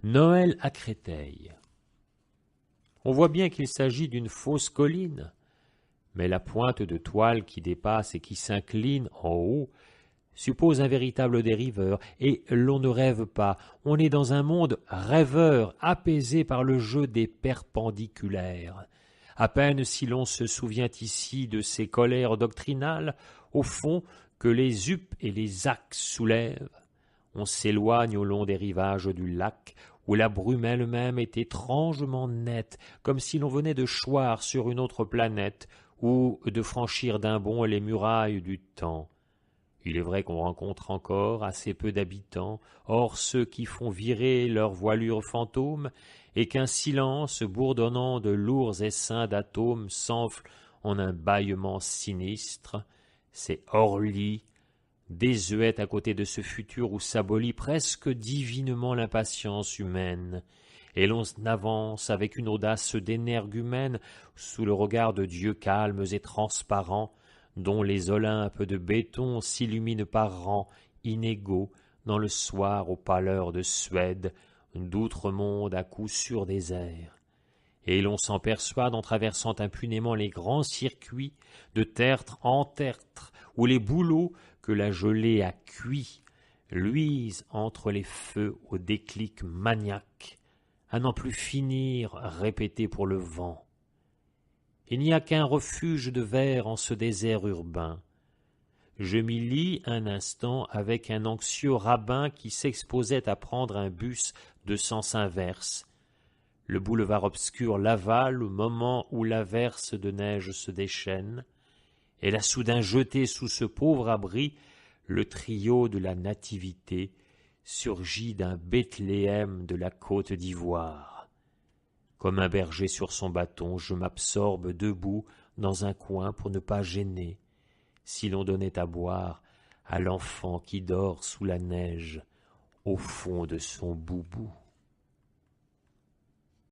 Noël à Créteil. On voit bien qu'il s'agit d'une fausse colline, mais la pointe de toile qui dépasse et qui s'incline en haut suppose un véritable dériveur, et l'on ne rêve pas, on est dans un monde rêveur, apaisé par le jeu des perpendiculaires. À peine si l'on se souvient ici de ces colères doctrinales, au fond, que les up et les axes soulèvent. On s'éloigne au long des rivages du lac, où la brume elle-même est étrangement nette, comme si l'on venait de choir sur une autre planète, ou de franchir d'un bond les murailles du temps. Il est vrai qu'on rencontre encore assez peu d'habitants, hors ceux qui font virer leur voilure fantôme, et qu'un silence bourdonnant de lourds essaims d'atomes s'enfle en un bâillement sinistre. C'est Orly, désuète à côté de ce futur où s'abolit presque divinement l'impatience humaine, et l'on avance avec une audace d'énergumène sous le regard de dieux calmes et transparents, dont les Olympes de béton s'illuminent par rangs inégaux dans le soir aux pâleurs de Suède, d'outre-monde à coup sûr désert. Et l'on s'en persuade en traversant impunément les grands circuits de tertre en tertre, où les bouleaux que la gelée a cuits luisent entre les feux au déclic maniaque, à n'en plus finir répétés pour le vent. Il n'y a qu'un refuge de verre en ce désert urbain. Je m'y lie un instant avec un anxieux rabbin qui s'exposait à prendre un bus de sens inverse. Le boulevard obscur l'avale au moment où l'averse de neige se déchaîne. Elle a soudain jeté sous ce pauvre abri le trio de la Nativité, surgi d'un Bethléem de la Côte d'Ivoire. Comme un berger sur son bâton, je m'absorbe debout dans un coin pour ne pas gêner, si l'on donnait à boire à l'enfant qui dort sous la neige au fond de son boubou.